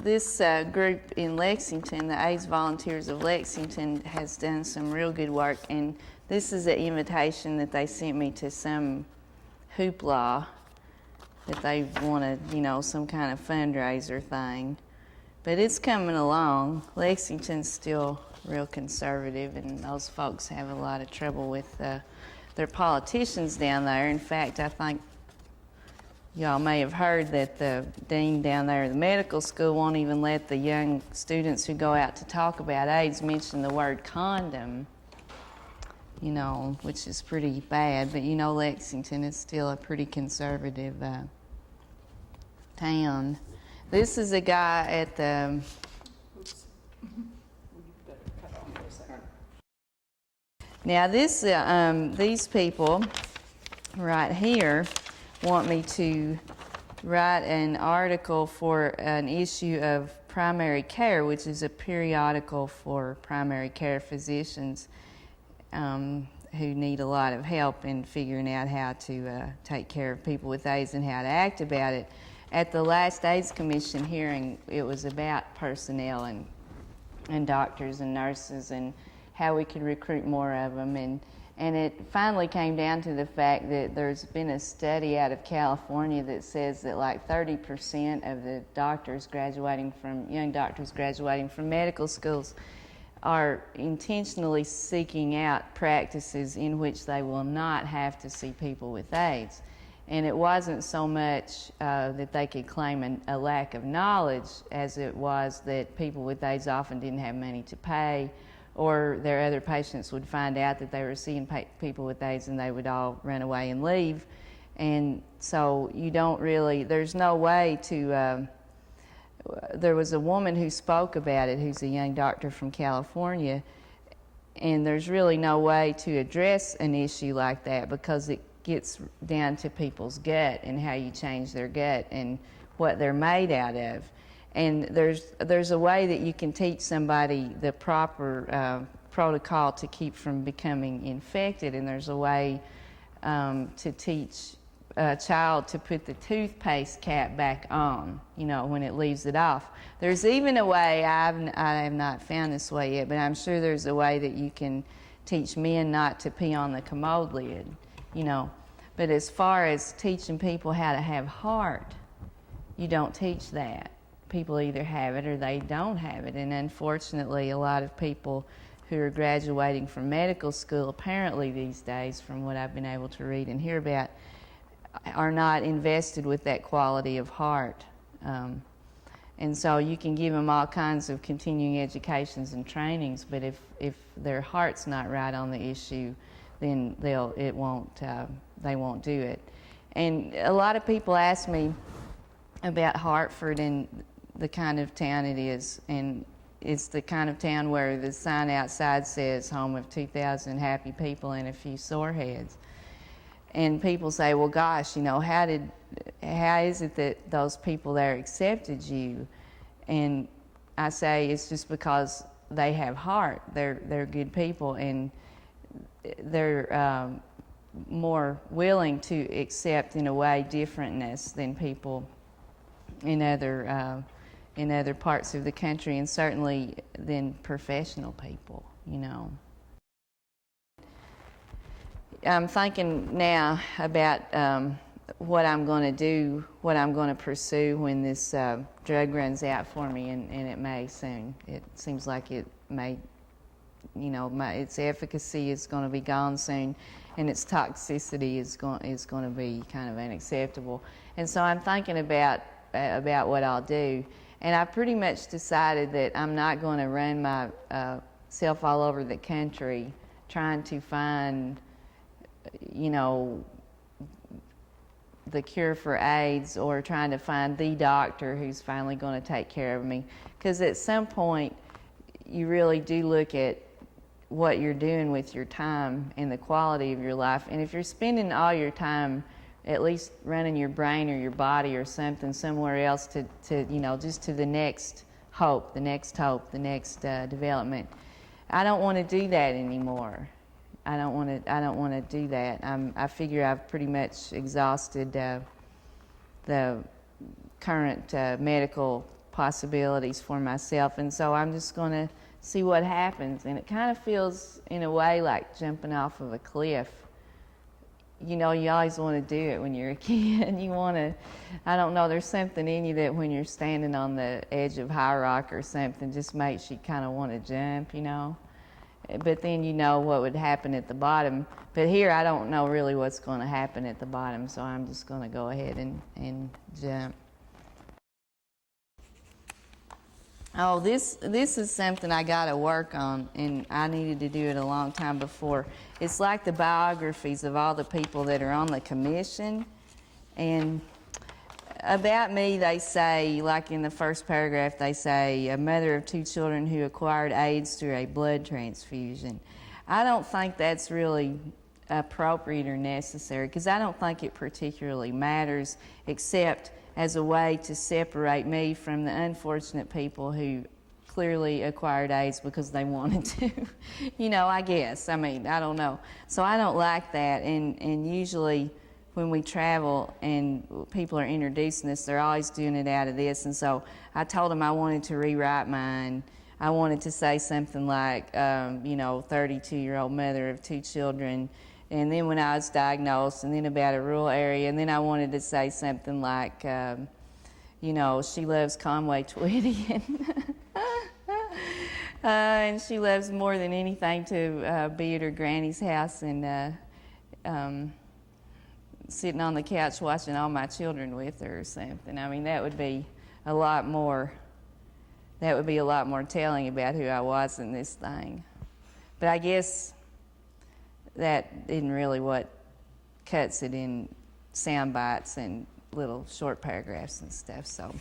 this group in Lexington, the AIDS Volunteers of Lexington, has done some real good work, and this is an invitation that they sent me to some hoopla that they wanted, you know, some kind of fundraiser thing. But it's coming along. Lexington's still real conservative, and those folks have a lot of trouble with their politicians down there. In fact, I think y'all may have heard that the dean down there at the medical school won't even let the young students who go out to talk about AIDS mention the word condom, you know, which is pretty bad. But you know, Lexington is still a pretty conservative town. This is a guy at the... Now this, these people right here want me to write an article for an issue of Primary Care, which is a periodical for primary care physicians who need a lot of help in figuring out how to take care of people with AIDS and how to act about it. At the last AIDS Commission hearing, it was about personnel and doctors and nurses and how we could recruit more of them. And it finally came down to the fact that there's been a study out of California that says that like 30% of the doctors graduating from, young doctors graduating from medical schools are intentionally seeking out practices in which they will not have to see people with AIDS. And it wasn't so much that they could claim a lack of knowledge as it was that people with AIDS often didn't have money to pay, or their other patients would find out that they were seeing people with AIDS and they would all run away and leave. And so you don't really, there's no way to, there was a woman who spoke about it who's a young doctor from California, and there's really no way to address an issue like that because it gets down to people's gut and how you change their gut and what they're made out of. And there's a way that you can teach somebody the proper protocol to keep from becoming infected, and there's a way to teach a child to put the toothpaste cap back on, you know, when it leaves it off. There's even a way, I have not found this way yet, but I'm sure there's a way that you can teach men not to pee on the commode lid, you know. But as far as teaching people how to have heart, you don't teach that. People either have it or they don't have it. And unfortunately, a lot of people who are graduating from medical school, apparently these days, from what I've been able to read and hear about, are not invested with that quality of heart. And so you can give them all kinds of continuing educations and trainings, but if their heart's not right on the issue, then they won't do it. And a lot of people ask me about Hartford and the kind of town it is, and it's the kind of town where the sign outside says home of 2,000 happy people and a few sore heads. And people say, well, gosh, you know, how is it that those people there accepted you? And I say it's just because they have heart. They're good people, and they're more willing to accept, in a way, differentness than people in other parts of the country, and certainly than professional people, you know. I'm thinking now about what I'm going to do, what I'm going to pursue when this drug runs out for me, and it may soon. It seems like it may, you know, its efficacy is going to be gone soon, and its toxicity is going to be kind of unacceptable. And so I'm thinking about what I'll do. And I pretty much decided that I'm not going to run myself all over the country trying to find, you know, the cure for AIDS, or trying to find the doctor who's finally going to take care of me. Because at some point, you really do look at what you're doing with your time and the quality of your life. And if you're spending all your time at least running your brain or your body or something somewhere else to you know, just to the next hope, the next development. I don't want to do that anymore. I don't want to do that. I figure I've pretty much exhausted the current medical possibilities for myself. And so I'm just going to see what happens. And it kind of feels, in a way, like jumping off of a cliff. You know, you always want to do it when you're a kid. You want to, I don't know, there's something in you that when you're standing on the edge of high rock or something just makes you kind of want to jump, you know. But then you know what would happen at the bottom. But here I don't know really what's going to happen at the bottom, so I'm just going to go ahead and jump. Oh, this is something I got to work on, and I needed to do it a long time before. It's like the biographies of all the people that are on the commission. And about me, they say, like in the first paragraph, they say, a mother of 2 children who acquired AIDS through a blood transfusion. I don't think that's really appropriate or necessary, because I don't think it particularly matters, except as a way to separate me from the unfortunate people who clearly acquired AIDS because they wanted to. You know, I guess. I mean, I don't know. So I don't like that, and usually when we travel and people are introducing us, they're always doing it out of this. And so I told them I wanted to rewrite mine. I wanted to say something like, you know, 32-year-old mother of 2 children, and then when I was diagnosed, and then about a rural area, and then I wanted to say something like, you know, she loves Conway Twitty, and she loves more than anything to be at her granny's house and sitting on the couch watching all my children with her or something. I mean, that would be a lot more telling about who I was in this thing. But I guess that isn't really what cuts it in sound bites and little short paragraphs and stuff. So